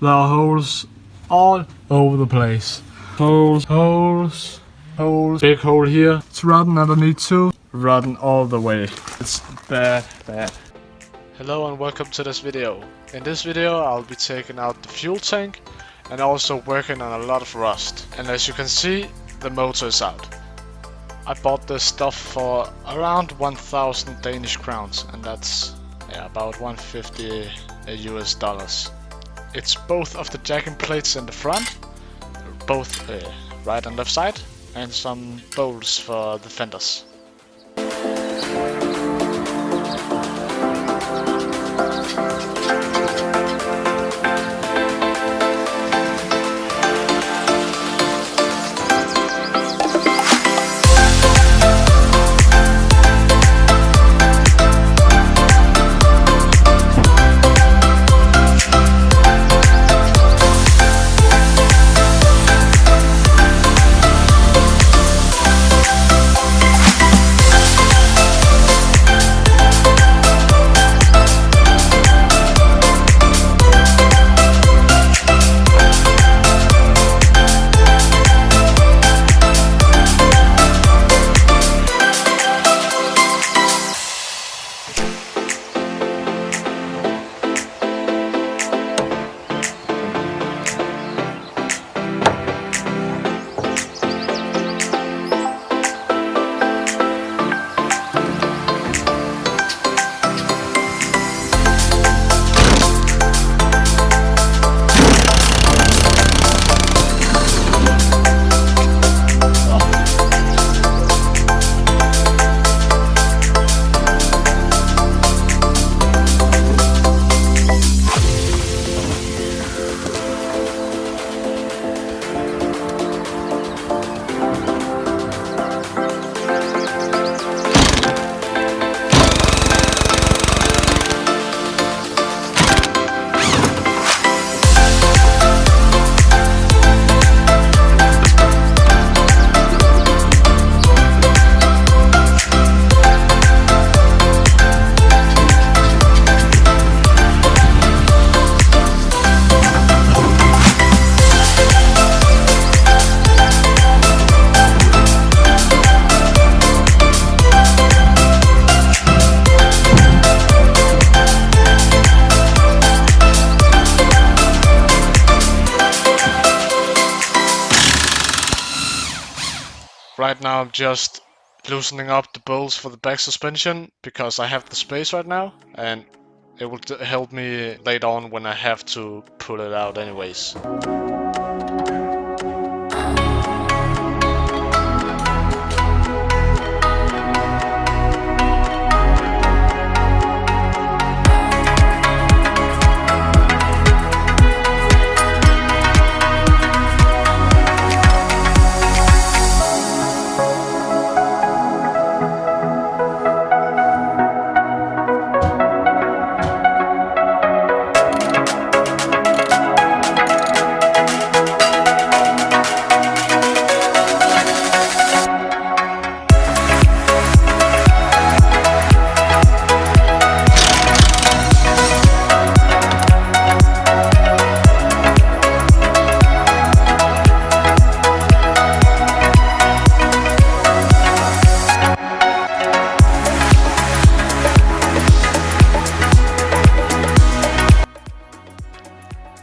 There are holes all over the place. Holes. Big hole here. It's rotten underneath too. Rotten all the way. It's bad. Hello and welcome to this video. In this video I'll be taking out the fuel tank and also working on a lot of rust. And as you can see, the motor is out. I bought this stuff for around 1,000 Danish crowns, and that's about 150 US dollars. It's both of the jacking plates in the front, both right and left side, and some bolts for the fenders. Right now I'm just loosening up the bolts for the back suspension because I have the space right now, and it will help me later on when I have to pull it out anyways.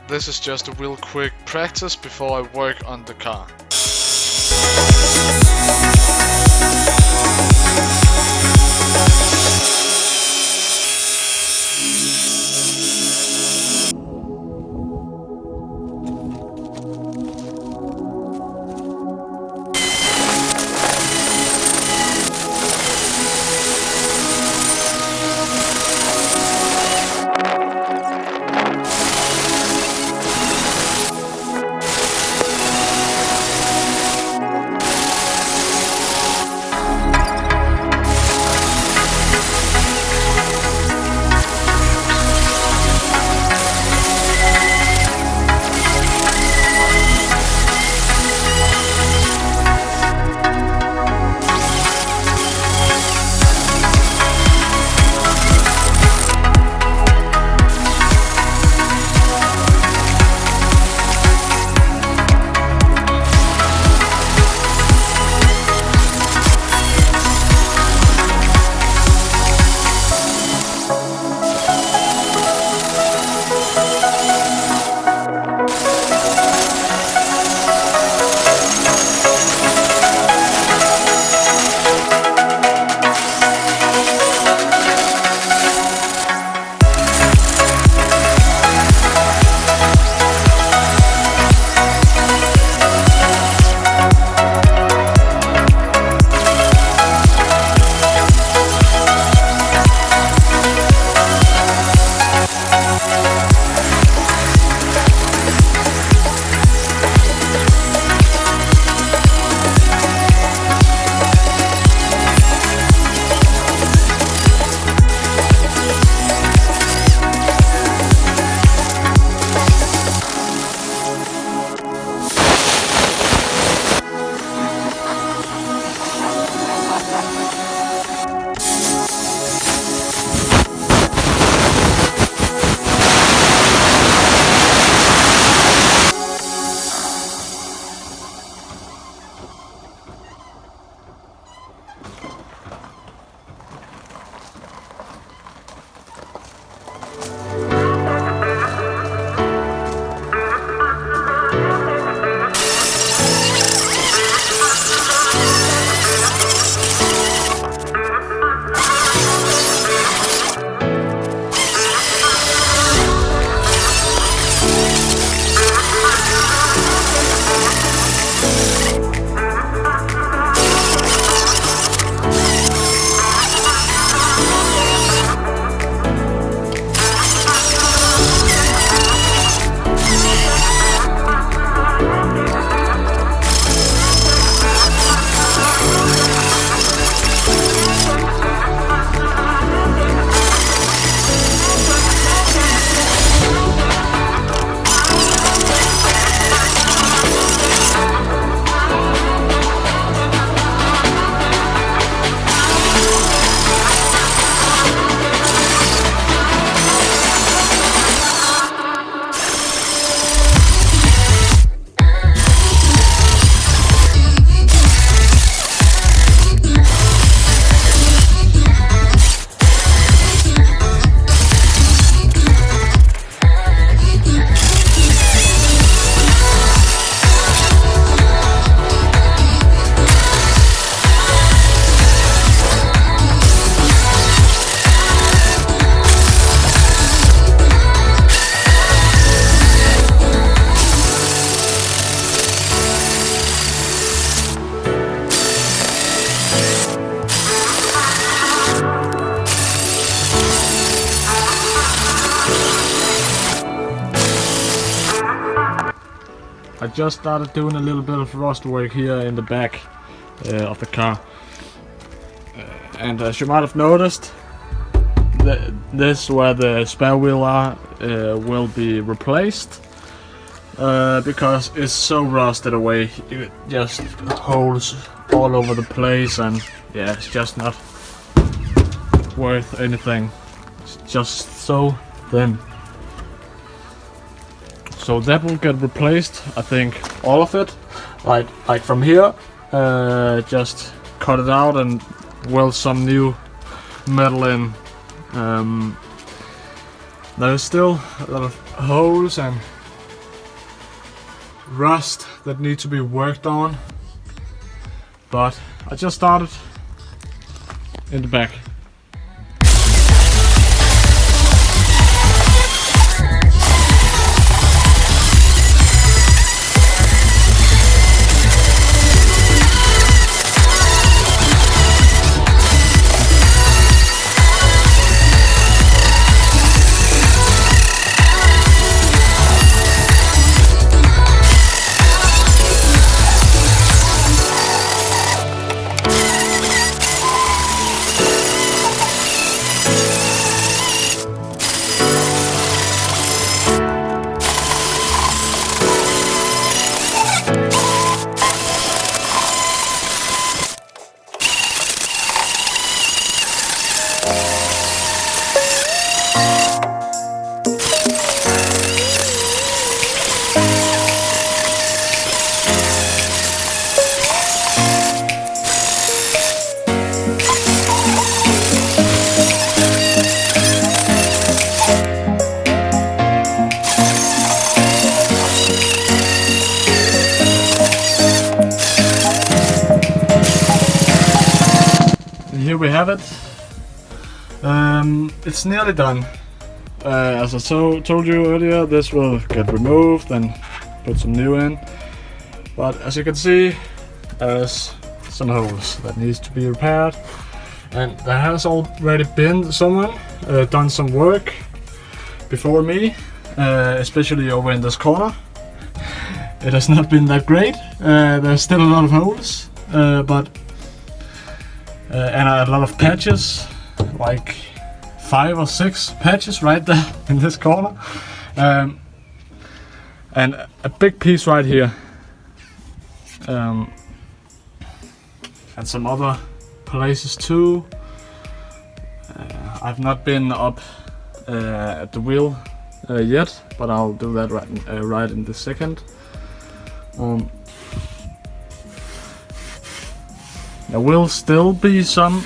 This is just a real quick practice before I work on the car. I just started doing a little bit of rust work here in the back of the car. And as you might have noticed, this where the spare wheel are will be replaced because it's so rusted away. It just holes all over the place, and yeah, it's just not worth anything. It's just so thin. So that will get replaced, I think, all of it. Like from here, just cut it out and weld some new metal in. There's still a lot of holes and rust that need to be worked on, but I just started in the back. Here we have it. It's nearly done. As I told you earlier, this will get removed and put some new in. But as you can see, there's some holes that needs to be repaired. And there has already been someone done some work before me, especially over in this corner. It has not been that great. There's still a lot of holes, and a lot of patches, like 5 or 6 patches right there in this corner, and a big piece right here, and some other places too. I've not been up at the wheel yet, but I'll do that right in this second. There will still be some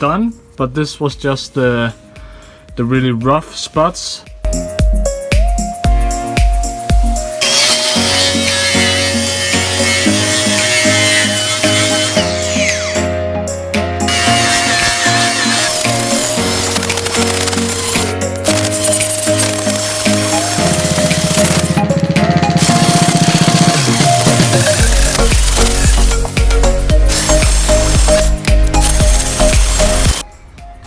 done, but this was just the really rough spots.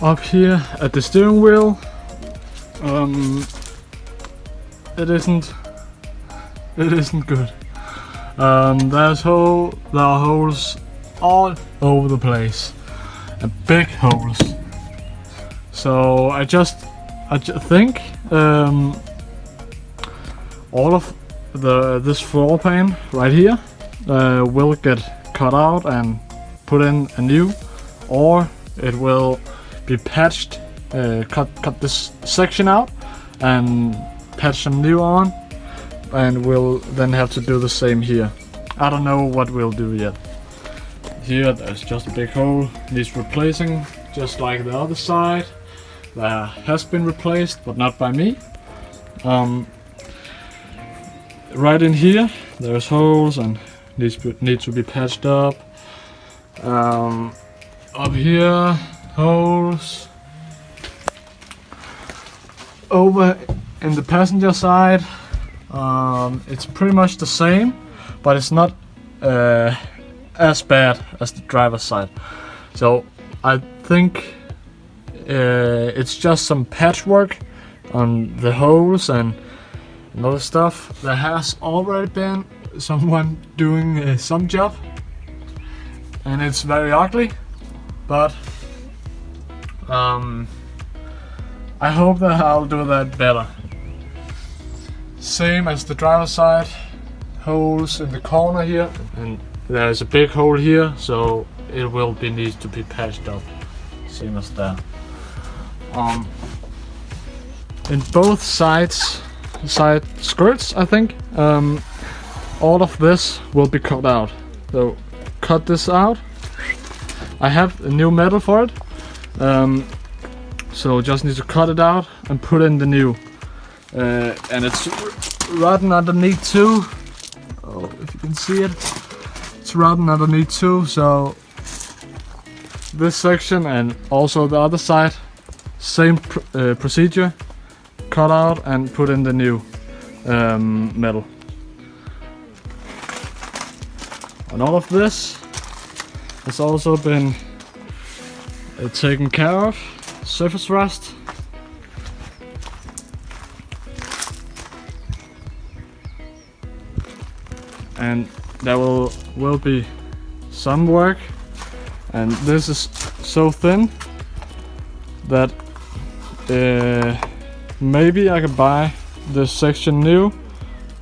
Up here at the steering wheel, it isn't good. There are holes all over the place, and big holes. So I just think all of this floor pan right here will get cut out and put in anew, or it will be patched, cut this section out and patch some new on, and we'll then have to do the same here. I don't know what we'll do yet. Here there's just a big hole, needs replacing, just like the other side. That has been replaced, but not by me. Right in here there's holes and need to be patched up. Up here, holes. Over in the passenger side, it's pretty much the same, but it's not as bad as the driver's side. So I think it's just some patchwork on the holes and other stuff. There has already been someone doing some job, and it's very ugly, but I hope that I'll do that better. Same as the driver's side, holes in the corner here, and there's a big hole here, so it will need to be patched up, same as that. In both side skirts, I think, all of this will be cut out. So cut this out. I have a new metal for it, so just need to cut it out and put in the new. And it's rotten underneath too. Oh, if you can see it, it's rotten underneath too. So this section and also the other side, same procedure. Cut out and put in the new metal. And all of this has also been taken care of. Surface rust. And there will be some work, and this is so thin that maybe I could buy this section new,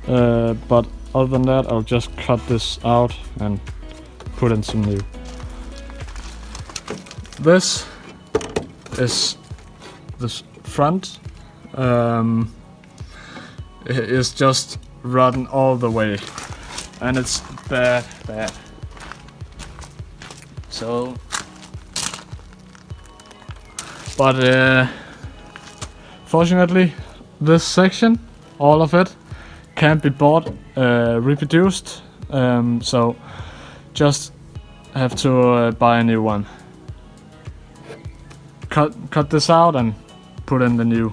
but other than that I'll just cut this out and put in some new. This is this front, it is just rotten all the way, and it's bad. So, but fortunately, this section, all of it, can be bought reproduced. So just have to buy a new one. Cut this out and put in the new.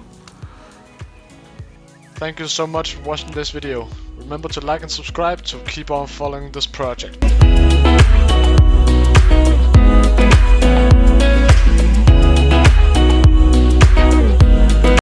Thank you so much for watching this video. Remember to like and subscribe to keep on following this project.